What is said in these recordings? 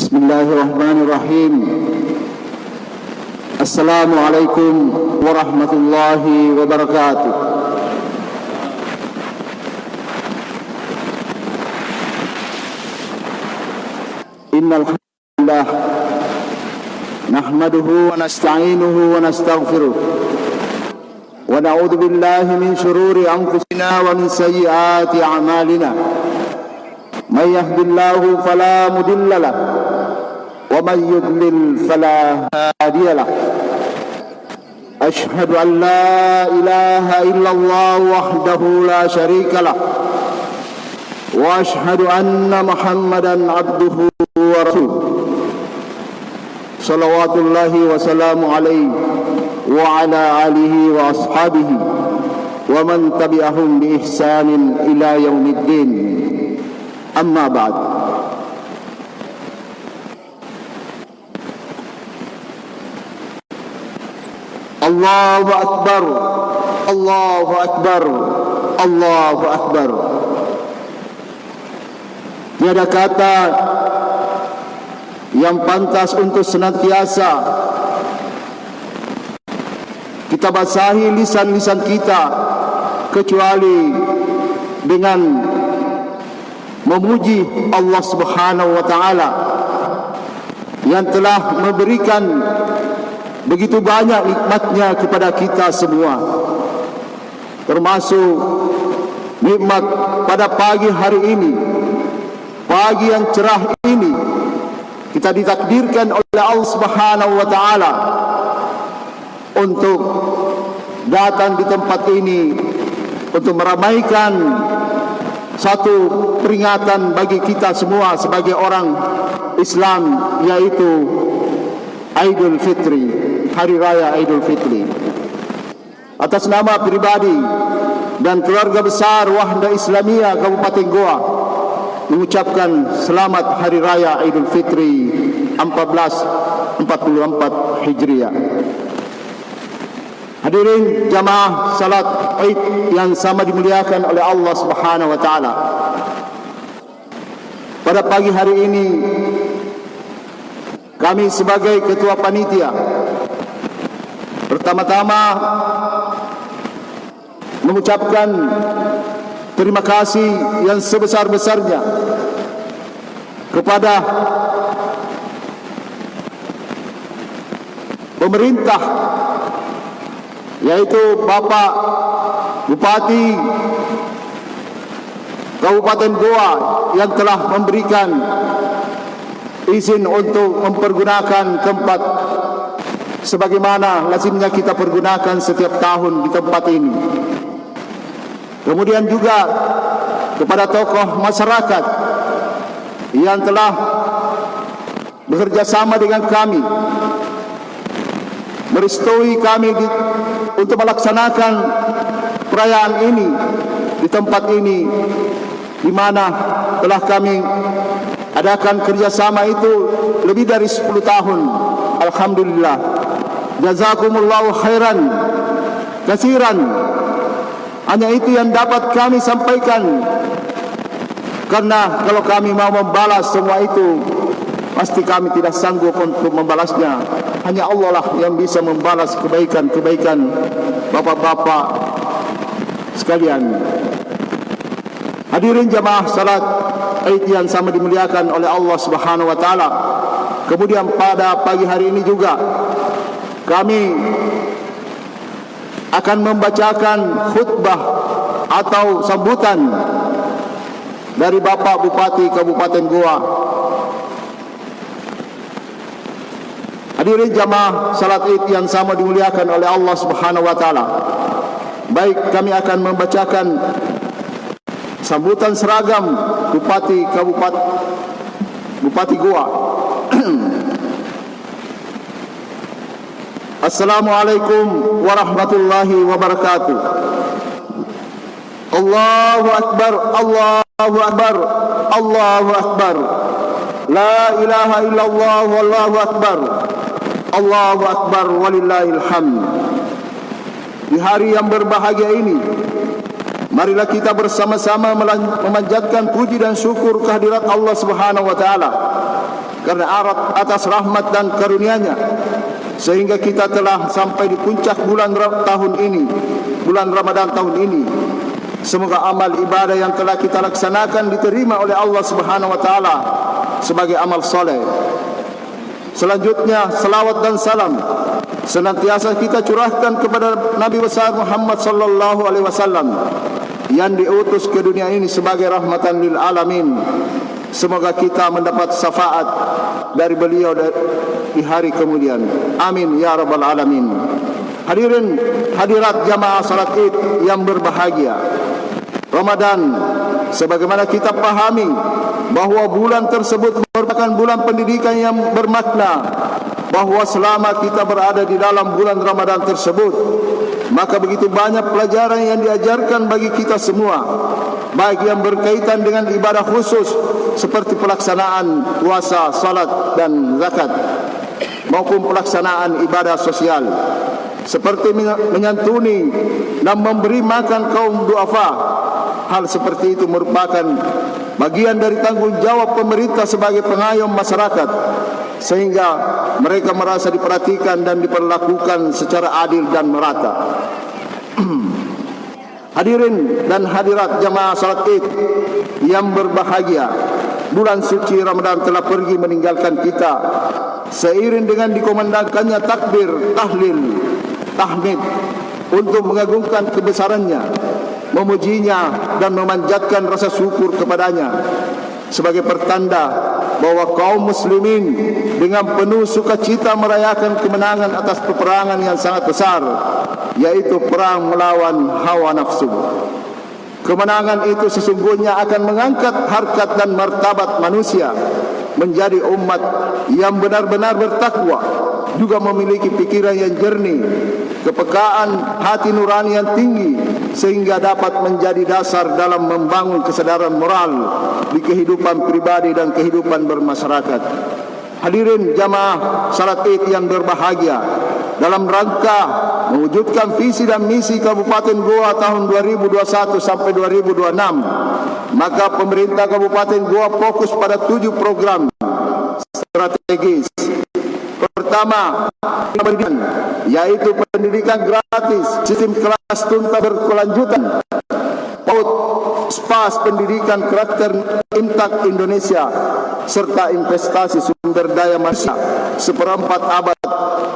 Bismillahirrahmanirrahim. Assalamualaikum warahmatullahi wabarakatuh. Innal hamdalillah nahmaduhu wa nasta'inuhu wa nastaghfiruh wa na'udzu billahi min shururi anfusina wa min sayyiati a'malina. Man yahdihillahu fala mudilla lahu ومن يضلل فلا هادي له. أشهد أن لا إله إلا الله وحده لا شريك له وأشهد أن محمدا عبده ورسوله صلوات الله وسلامه عليه وعلى آله وأصحابه ومن تبعهم بإحسان إلى يوم الدين. أما بعد. Allahu Akbar, Allahu Akbar, Allahu Akbar. Tiada kata yang pantas untuk senantiasa kita basahi lisan-lisan kita kecuali dengan memuji Allah Subhanahu wa taala yang telah memberikan begitu banyak nikmatnya kepada kita semua, termasuk nikmat pada pagi hari ini, pagi yang cerah ini. Kita ditakdirkan oleh Allah Subhanahu wa taala untuk datang di tempat ini untuk meramaikan satu peringatan bagi kita semua sebagai orang Islam, yaitu Aidul Fitri, Hari Raya Aidul Fitri. Atas nama pribadi dan keluarga besar Wahda Islamiyah Kabupaten Goa mengucapkan selamat Hari Raya Aidul Fitri 1444 Hijriah. Hadirin jamaah salat Aid yang sama dimuliakan oleh Allah Subhanahu wa taala. Pada pagi hari ini kami sebagai ketua panitia pertama-tama mengucapkan terima kasih yang sebesar-besarnya kepada pemerintah, yaitu Bapak Bupati Kabupaten Goa yang telah memberikan izin untuk mempergunakan tempat sebagaimana lazimnya kita pergunakan setiap tahun di tempat ini. Kemudian juga kepada tokoh masyarakat yang telah bekerja sama dengan kami, merestui kami untuk melaksanakan perayaan ini di tempat ini, di mana telah kami adakan kerjasama itu lebih dari 10 tahun. Alhamdulillah. Jazakumullahu khairan kasiran. Hanya itu yang dapat kami sampaikan, karena kalau kami mau membalas semua itu, pasti kami tidak sanggup untuk membalasnya. Hanya Allah lah yang bisa membalas kebaikan-kebaikan bapak-bapak sekalian. Hadirin jamaah salat Aid yang sama dimuliakan oleh Allah Subhanahu wa taala. Kemudian pada pagi hari ini juga kami akan membacakan khutbah atau sambutan dari Bapak Bupati Kabupaten Goa. Hadirin jamaah salat Id yang sama dimuliakan oleh Allah Subhanahu wa taala. Baik, kami akan membacakan sambutan seragam Bupati Goa. Assalamualaikum warahmatullahi wabarakatuh. Allahu Akbar, Allahu Akbar, Allahu Akbar. La ilaha illallah, wallahu Akbar. Allahu Akbar, walillahil hamd. Di hari yang berbahagia ini, marilah kita bersama-sama memanjatkan puji dan syukur kehadirat Allah Subhanahu wa taala, karena atas rahmat dan karunia-Nya, sehingga kita telah sampai di puncak bulan Ramadan tahun ini. Semoga amal ibadah yang telah kita laksanakan diterima oleh Allah Subhanahu wa taala sebagai amal soleh. Selanjutnya, salawat dan salam senantiasa kita curahkan kepada Nabi besar Muhammad sallallahu alaihi wasallam yang diutus ke dunia ini sebagai rahmatan lil alamin. Semoga kita mendapat syafaat dari beliau di hari kemudian. Amin ya rabbal alamin. Hadirin hadirat jamaah salat Id yang berbahagia. Ramadan, sebagaimana kita pahami bahwa bulan tersebut merupakan bulan pendidikan yang bermakna, bahwa selama kita berada di dalam bulan Ramadan tersebut, maka begitu banyak pelajaran yang diajarkan bagi kita semua, baik yang berkaitan dengan ibadah khusus seperti pelaksanaan puasa, salat dan zakat, maupun pelaksanaan ibadah sosial seperti menyantuni dan memberi makan kaum duafa. Hal seperti itu merupakan bagian dari tanggung jawab pemerintah sebagai pengayom masyarakat, sehingga mereka merasa diperhatikan dan diperlakukan secara adil dan merata. Hadirin dan hadirat jamaah salat Id yang berbahagia, bulan suci Ramadan telah pergi meninggalkan kita. Seiring dengan dikumandangkannya takbir, tahlil, tahmid untuk mengagungkan kebesarannya, memujinya dan memanjatkan rasa syukur kepadanya sebagai pertanda bahwa kaum muslimin dengan penuh sukacita merayakan kemenangan atas peperangan yang sangat besar, yaitu perang melawan hawa nafsu. Kemenangan itu sesungguhnya akan mengangkat harkat dan martabat manusia menjadi umat yang benar-benar bertakwa, juga memiliki pikiran yang jernih, kepekaan hati nurani yang tinggi, sehingga dapat menjadi dasar dalam membangun kesadaran moral di kehidupan pribadi dan kehidupan bermasyarakat. Hadirin jamaah salat Id yang berbahagia, dalam rangka mewujudkan visi dan misi Kabupaten Goa tahun 2021 sampai 2026, maka pemerintah Kabupaten Goa fokus pada 7 program strategis. Pertama, pendidikan, yaitu pendidikan gratis, sistem kelas tuntas berkelanjutan, PAUD, SPAS, pendidikan karakter Imtak Indonesia, serta investasi sumber daya manusia seperempat abad,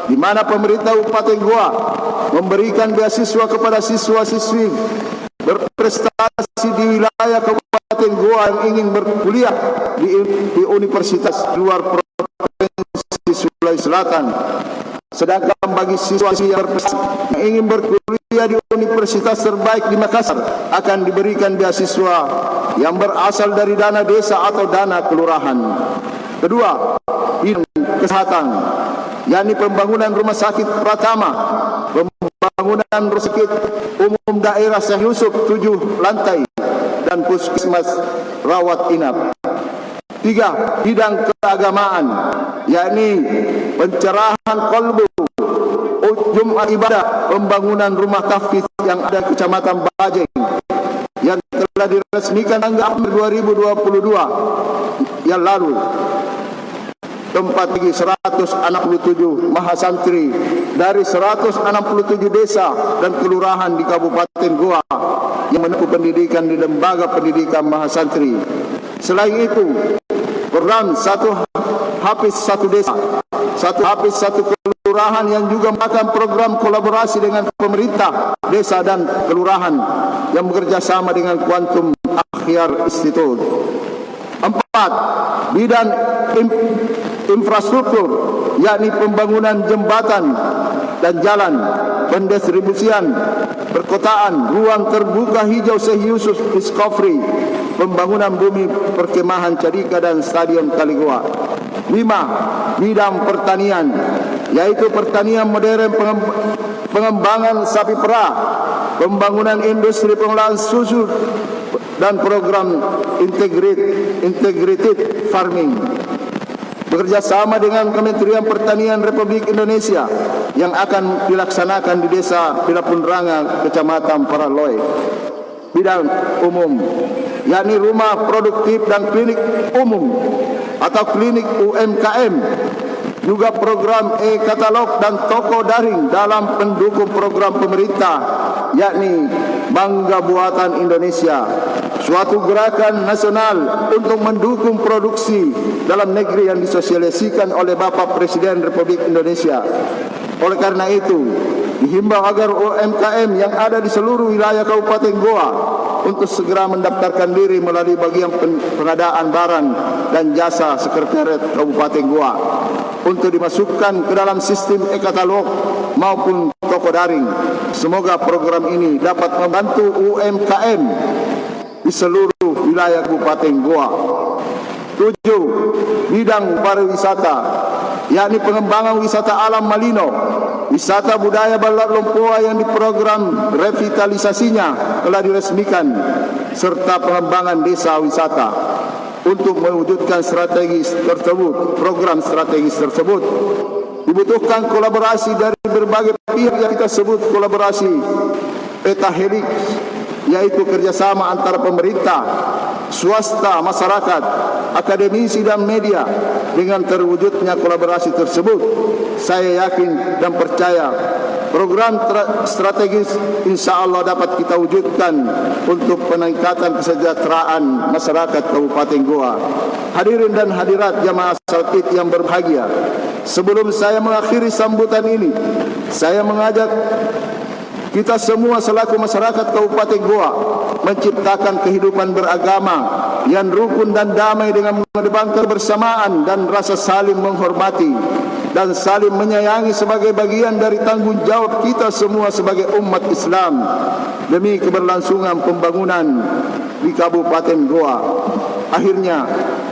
di mana pemerintah Kabupaten Goa memberikan beasiswa kepada siswa-siswi berprestasi di wilayah Kabupaten Goa yang ingin berkuliah di universitas luar provinsi Sulawesi Selatan. Sedangkan bagi siswa yang ingin berkuliah di universitas terbaik di Makassar akan diberikan beasiswa yang berasal dari dana desa atau dana kelurahan. Kedua, bidang kesehatan, yakni pembangunan rumah sakit Pratama, pembangunan rumah sakit umum daerah Syekh Yusuf 7 lantai, dan puskesmas rawat inap. 3, bidang keagamaan, yakni pencerahan kolbu, Jumat ibadah, pembangunan rumah tahfiz yang ada di Kecamatan Bajeng yang telah diresmikan tanggal April 2022 yang lalu. Tempat bagi 167 mahasantri dari 167 desa dan kelurahan di Kabupaten Goa yang menempuh pendidikan di lembaga pendidikan mahasantri. Selain itu, program 1 Hafiz 1 desa, 1 Hafiz 1 kelurahan yang juga merupakan program kolaborasi dengan pemerintah desa dan kelurahan yang bekerja sama dengan Quantum Akhyar Institute. 4, bidang infrastruktur, yakni pembangunan jembatan dan jalan, pendistribusian, perkotaan, ruang terbuka hijau Syekh Yusuf Discovery, pembangunan bumi perkemahan Cadika dan Stadion Kaligoa. 5, bidang pertanian, yaitu pertanian modern, pengembangan sapi perah, pembangunan industri pengolahan susu, dan program integrated farming. Bekerja sama dengan Kementerian Pertanian Republik Indonesia yang akan dilaksanakan di Desa Pilapunranga, Kecamatan Paraloy. Bidang umum, yakni rumah produktif dan klinik umum, atau klinik UMKM, juga program e-katalog dan toko daring dalam pendukung program pemerintah, yakni Bangga Buatan Indonesia, suatu gerakan nasional untuk mendukung produksi dalam negeri yang disosialisasikan oleh Bapak Presiden Republik Indonesia. Oleh karena itu, dihimbau agar UMKM yang ada di seluruh wilayah Kabupaten Goa untuk segera mendaftarkan diri melalui bagian pengadaan barang dan jasa Sekretariat Kabupaten Goa untuk dimasukkan ke dalam sistem e-katalog maupun toko daring. Semoga program ini dapat membantu UMKM di seluruh wilayah Kabupaten Goa. 7. Bidang pariwisata, yakni pengembangan wisata alam Malino, wisata budaya Balat Lompoa yang diprogram revitalisasinya telah diresmikan, serta pengembangan desa wisata. Untuk mewujudkan program strategis tersebut, dibutuhkan kolaborasi dari berbagai pihak yang kita sebut kolaborasi pentahelix, yaitu kerjasama antara pemerintah, swasta, masyarakat, akademisi dan media. Dengan terwujudnya kolaborasi tersebut, saya yakin dan percaya program strategis insya Allah dapat kita wujudkan untuk peningkatan kesejahteraan masyarakat Kabupaten Goa. Hadirin dan hadirat jamaah salat Id yang berbahagia, sebelum saya mengakhiri sambutan ini, saya mengajak kita semua selaku masyarakat Kabupaten Goa menciptakan kehidupan beragama yang rukun dan damai dengan mengedepankan kebersamaan dan rasa saling menghormati dan saling menyayangi sebagai bagian dari tanggung jawab kita semua sebagai umat Islam demi keberlangsungan pembangunan di Kabupaten Goa. Akhirnya,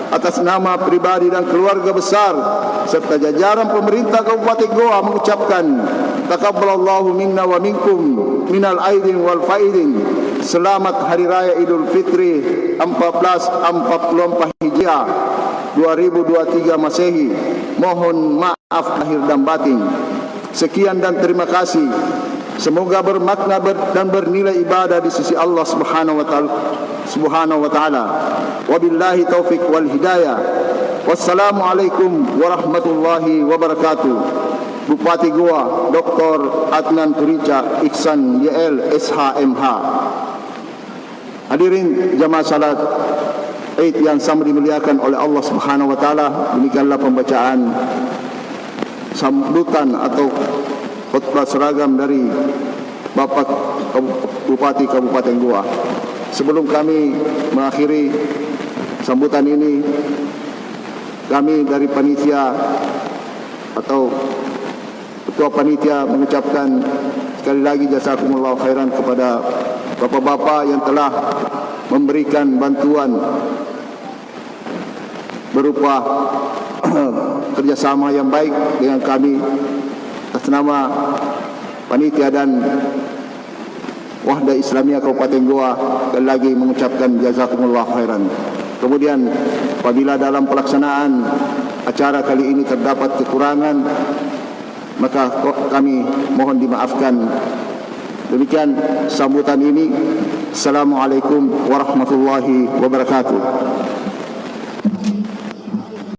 atas nama pribadi dan keluarga besar serta jajaran pemerintah Kabupaten Goa mengucapkan taqabbalallahu minna wa minkum minal aidin wal faidin. Selamat Hari Raya Idul Fitri 1444 Hijriah 2023 Masehi. Mohon maaf lahir dan batin. Sekian dan terima kasih. Semoga bermakna dan bernilai ibadah di sisi Allah Subhanahu wa taala. Wabillahi taufik wal hidayah. Wassalamualaikum warahmatullahi wabarakatuh. Bupati Goa Dr. Adnan Purica Iksan YL SHMH. Hadirin jamaah salat Id yang sama dimuliakan oleh Allah Subhanahu wa taala, demikianlah pembacaan sambutan atau khutbah seragam dari Bapak Bupati Kabupaten Goa. Sebelum kami mengakhiri sambutan ini, kami dari panitia atau ketua panitia mengucapkan sekali lagi jazakumullahu khairan kepada bapak-bapak yang telah memberikan bantuan berupa kerjasama yang baik dengan kami. Atas nama panitia dan Wahda Islamiyah Kabupaten Goa, sekali lagi mengucapkan jazakumullah khairan. Kemudian apabila dalam pelaksanaan acara kali ini terdapat kekurangan, maka kami mohon dimaafkan. Demikian sambutan ini. Assalamualaikum warahmatullahi wabarakatuh.